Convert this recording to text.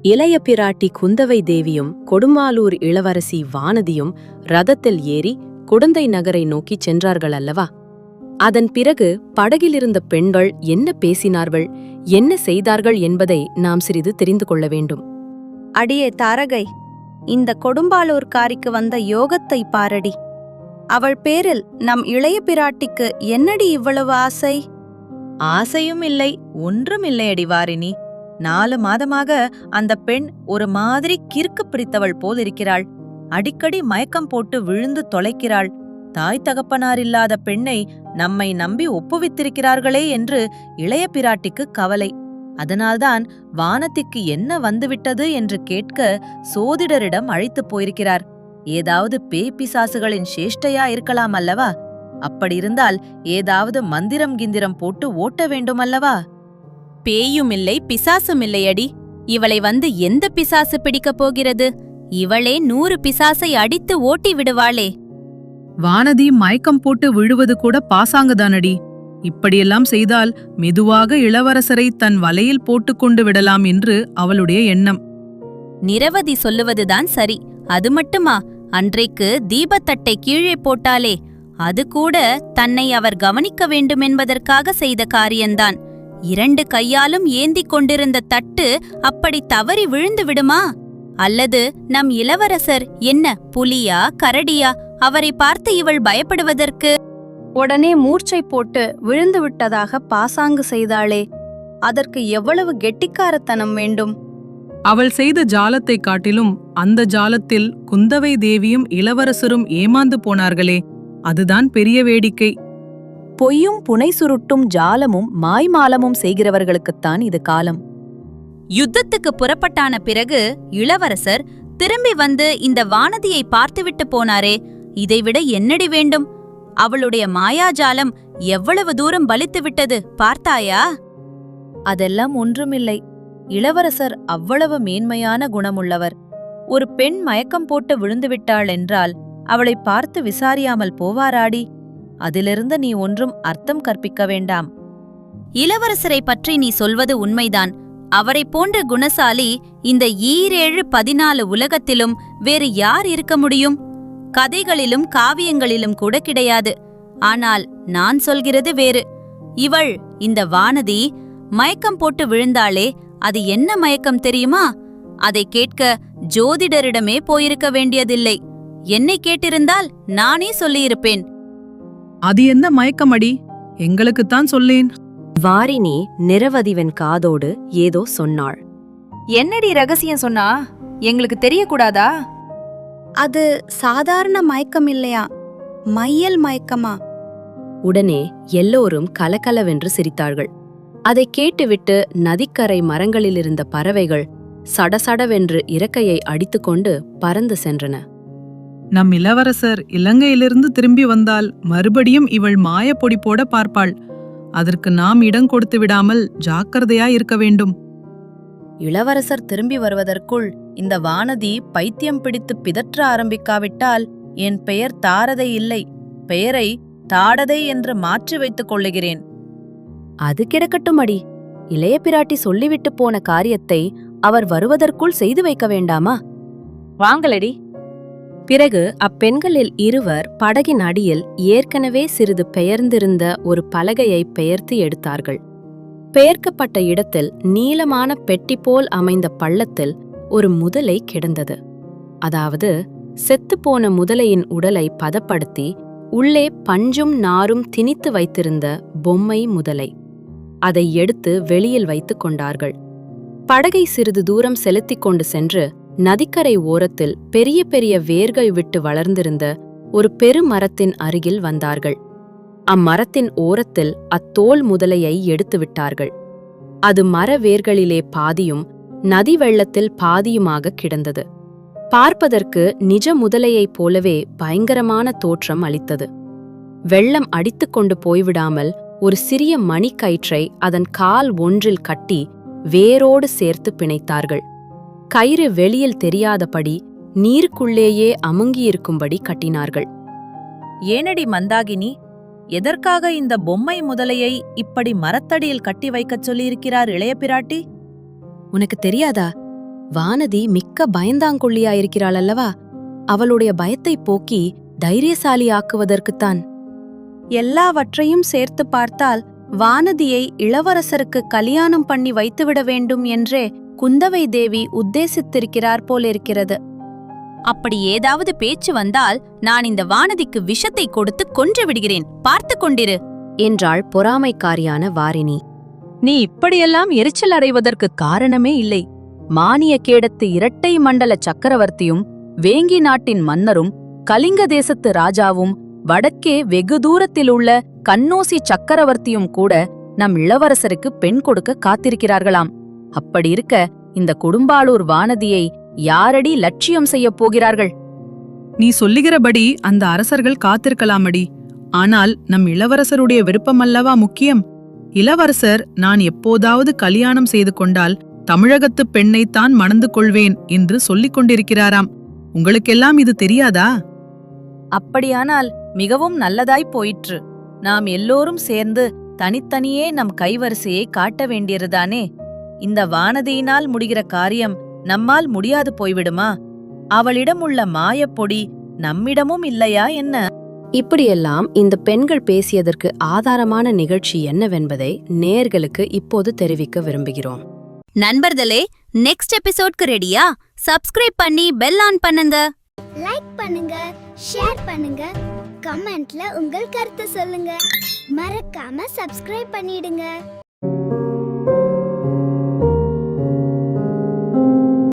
இளைய பிராட்டி குந்தவை தேவியும் கொடும்பாலூர் இளவரசி வானதியும் ரதத்தில் ஏறி குடந்தை நகரை நோக்கிச் சென்றார்கள் அல்லவா? அதன் பிறகு படகிலிருந்த பெண்கள் என்ன பேசினார்கள், என்ன செய்தார்கள் என்பதை நாம் சிறிது தெரிந்து கொள்ள வேண்டும். அடியே தாரகை, இந்த கொடும்பாலூர்காரிக்கு வந்த யோகத்தை பாரடி. அவள் பேரில் நம் இளைய பிராட்டிக்கு என்னடி இவ்வளவு ஆசை? ஆசையும் இல்லை, ஒன்றும் இல்லையடி வாரினி. 4 மாதமாக அந்த பெண் ஒரு மாதிரி கிறுக்கு பிடித்தவள் போலிருக்கிறாள். அடிக்கடி மயக்கம் போட்டு விழுந்து தொலைக்கிறாள். தாய் தகப்பனாரில்லாத பெண்ணை நம்மை நம்பி ஒப்புவித்திருக்கிறார்களே என்று இளைய பிராட்டிக்கு கவலை. அதனால்தான் வானத்திற்கு என்ன வந்துவிட்டது என்று கேட்க சோதிடரிடம் அழைத்துப் போயிருக்கிறார். ஏதாவது பேய் பிசாசுகளின் சேஷ்டையா இருக்கலாம் அல்லவா? அப்படியிருந்தால் ஏதாவது மந்திரம் கிந்திரம் போட்டு ஓட்ட வேண்டுமல்லவா? பேயும் இல்லை பிசாசும் இல்லையடி. இவளை வந்து எந்த பிசாசு பிடிக்கப் போகிறது? இவளே 100 பிசாசை அடித்து ஓட்டி விடுவாளே. வானதி மயக்கம் போட்டு விழுவது கூட பாசாங்குதானடி. இப்படியெல்லாம் செய்தால் மெதுவாக இளவரசரை தன் வலையில் போட்டுக்கொண்டு விடலாம் என்று அவளுடைய எண்ணம். நிரவதி சொல்லுவதுதான் சரி. அது மட்டுமா, அன்றைக்கு தீபத்தட்டை கீழே போட்டாலே அது கூட தன்னை அவர் கவனிக்க வேண்டுமென்பதற்காக செய்த காரியந்தான். 2 கையாலும் ஏந்திக் கொண்டிருந்த தட்டு அப்படி தவறி விழுந்து விடுமா? அல்லது நம் இளவரசர் என்ன புலியா கரடியா? அவரை பார்த்து இவள் பயப்படுவதற்கு? உடனே மூர்ச்சை போட்டு விழுந்து விட்டதாக பாசாங்கு செய்தாளே, அதற்கு எவ்வளவு கெட்டிக்காரத்தனம் வேண்டும்? அவள் செய்த ஜாலத்தைக் காட்டிலும் அந்த ஜாலத்தில் குந்தவை தேவியும் இளவரசரும் ஏமாந்து போனார்களே, அதுதான் பெரிய வேடிக்கை. பொய்யும் புனை சுருட்டும் ஜாலமும் மாய்மாலமும் செய்கிறவர்களுக்குத்தான் இது காலம். யுத்தத்துக்கு புறப்பட்டான பிறகு இளவரசர் திரும்பி வந்து இந்த வானதியை பார்த்துவிட்டு போனாரே, இதைவிட என்னடி வேண்டும்? அவளுடைய மாயாஜாலம் எவ்வளவு தூரம் பலித்துவிட்டது பார்த்தாயா? அதெல்லாம் ஒன்றுமில்லை. இளவரசர் அவ்வளவு மேன்மையான குணமுள்ளவர். ஒரு பெண் மயக்கம் போட்டு விழுந்துவிட்டாள் என்றால் அவளை பார்த்து விசாரியாமல் போவாராடி? அதிலிருந்து நீ ஒன்றும் அர்த்தம் கற்பிக்க வேண்டாம். இளவரசரை பற்றி நீ சொல்வது உண்மைதான். அவரைப் போன்ற குணசாலி இந்த 14 உலகத்திலும் வேறு யார் இருக்க முடியும்? கதைகளிலும் காவியங்களிலும் கூட கிடையாது. ஆனால் நான் சொல்கிறது வேறு. இவள், இந்த வானதி மயக்கம் போட்டு விழுந்தாளே, அது என்ன மயக்கம் தெரியுமா? அதை கேட்க ஜோதிடரிடமே போயிருக்க வேண்டியதில்லை. என்னை கேட்டிருந்தால் நானே சொல்லியிருப்பேன். அது என்ன மயக்கமடி? எங்களுக்குத்தான் சொல்லேன். வாரினி நிரவதிவன் காதோடு ஏதோ சொன்னாள். என்னடி ரகசியம் சொன்னா? எங்களுக்கு தெரியக்கூடாதா? அது சாதாரண மயக்கம் இல்லையா, மையல் மயக்கமா? உடனே எல்லோரும் கலகலவென்று சிரித்தார்கள். அதை கேட்டுவிட்டு நதிக்கரை மரங்களிலிருந்த பறவைகள் சடசடவென்று இறக்கையை அடித்துக்கொண்டு பறந்து சென்றன. நம் இளவரசர் இலங்கையிலிருந்து திரும்பி வந்தால் மறுபடியும் இவள் மாயப்பொடி போட பார்ப்பாள். அதற்கு நாம் இடம் கொடுத்து விடாமல் ஜாக்கிரதையாயிருக்க வேண்டும். இளவரசர் திரும்பி வருவதற்குள் இந்த வானதி பைத்தியம் பிடித்து பிதற்ற ஆரம்பிக்காவிட்டால் என் பெயர் தாரதை இல்லை, பெயரை தாடதை என்று மாற்றி வைத்துக் கொள்ளுகிறேன். அது கிடக்கட்டும் அடி. இளைய பிராட்டி சொல்லிவிட்டு போன காரியத்தை அவர் வருவதற்குள் செய்து வைக்க வேண்டாமா? வாங்களடி. பிறகு அப்பெண்களில் இருவர் படகின் அடியில் ஏற்கனவே சிறிது பெயர்ந்திருந்த ஒரு பலகையை பெயர்த்து எடுத்தார்கள். பெயர்க்கப்பட்ட இடத்தில் நீளமான பெட்டி போல் அமைந்த பள்ளத்தில் ஒரு முதலை கிடந்தது. அதாவது செத்துப்போன முதலையின் உடலை பதப்படுத்தி உள்ளே பஞ்சும் நாரும் திணித்து வைத்திருந்த பொம்மை முதலை. அதை எடுத்து வெளியில் வைத்துக் கொண்டார்கள். படகை சிறிது தூரம் செலுத்திக் கொண்டு சென்று நதிக்கரை ஓரத்தில் பெரிய பெரிய வேர்கள் விட்டு வளர்ந்திருந்த ஒரு பெருமரத்தின் அருகில் வந்தார்கள். அம்மரத்தின் ஓரத்தில் அத்தோல் முதலையை எடுத்து விட்டார்கள். அது மர வேர்களிலே பாதியும் நதி வெள்ளத்தில் பாதியுமாக கிடந்தது. பார்ப்பதற்கு நிஜ முதலையைப் போலவே பயங்கரமான தோற்றம் அளித்தது. வெள்ளம் அடித்துக்கொண்டு போய்விடாமல் ஒரு சிறிய மணிக்கயிற்றை அதன் கால் ஒன்றில் கட்டி வேரோடு சேர்த்து பிணைத்தார்கள். கயிறு வெளியில் தெரியாதபடி நீருக்குள்ளேயே அமுங்கியிருக்கும்படி கட்டினார்கள். ஏனடி மந்தாகினி, எதற்காக இந்த பொம்மை முதலையை இப்படி மரத்தடியில் கட்டி வைக்கச் சொல்லியிருக்கிறார் இளைய பிராட்டி? உனக்கு தெரியாதா? வானதி மிக்க பயந்தாங்கொள்ளியாயிருக்கிறாள் அல்லவா? அவளுடைய பயத்தை போக்கி தைரியசாலி ஆக்குவதற்குத்தான். எல்லாவற்றையும் சேர்த்து பார்த்தால் வானதியை இளவரசருக்கு கல்யாணம் பண்ணி வைத்துவிட வேண்டும் என்றே குந்தவை தேவி உத்தேசித்திருக்கிறார் போலிருக்கிறது. அப்படி ஏதாவது பேச்சு வந்தால் நான் இந்த வானதிக்கு விஷத்தை கொடுத்து கொன்று விடுகிறேன், பார்த்து கொண்டிரு என்றாள் பொறாமைக்காரியான வாரிணி. நீ இப்படியெல்லாம் எரிச்சல் அடைவதற்கு காரணமே இல்லை. மானிய கேடத்து இரட்டை மண்டல சக்கரவர்த்தியும் வேங்கி நாட்டின் மன்னரும் கலிங்க தேசத்து ராஜாவும் வடக்கே வெகு தூரத்திலுள்ள கண்ணோசி சக்கரவர்த்தியும் கூட நம் இளவரசருக்கு பெண் கொடுக்க காத்திருக்கிறார்களாம். அப்படி இருக்க இந்த கொடும்பாளூர் வானதியை யாரடி லட்சியம் செய்யப் போகிறார்கள்? நீ சொல்லுகிறபடி அந்த அரசர்கள் காத்திருக்கலாமடி. ஆனால் நம் இளவரசருடைய விருப்பமல்லவா முக்கியம். இளவரசர் நான் எப்போதாவது கல்யாணம் செய்து கொண்டால் தமிழகத்து பெண்ணைத்தான் மணந்து கொள்வேன் என்று சொல்லிக் கொண்டிருக்கிறாராம். உங்களுக்கெல்லாம் இது தெரியாதா? அப்படியானால் மிகவும் நல்லதாய் போயிற்று. நாம் எல்லோரும் சேர்ந்து தனித்தனியே நம் கைவரிசையை காட்ட வேண்டியதுதானே. இந்த வானதியினால் முடிகிற காரியம் நம்மால் முடியாது போய்விடுமா? அவளிடம் உள்ள மாயப்பொடி நம்மிடமும் இல்லையா என்ன? இப்படியெல்லாம் இந்த பெண்கள் பேசியதற்கு ஆதாரமான நிகழ்ச்சி என்னவென்பதை நேயர்களுக்கு இப்போது தெரிவிக்க விரும்புகிறோம். நண்பர்களே, நெக்ஸ்ட் எபிசோட்க்கு ரெடியா? சப்ஸ்கிரைப் பண்ணி பெல் ஆன் பண்ணுங்க. லைக் பண்ணுங்க, ஷேர் பண்ணுங்க, கமெண்ட்ல உங்கள் கருத்து சொல்லுங்க. மறக்காம சப்ஸ்கிரைப் பண்ணிடுங்க.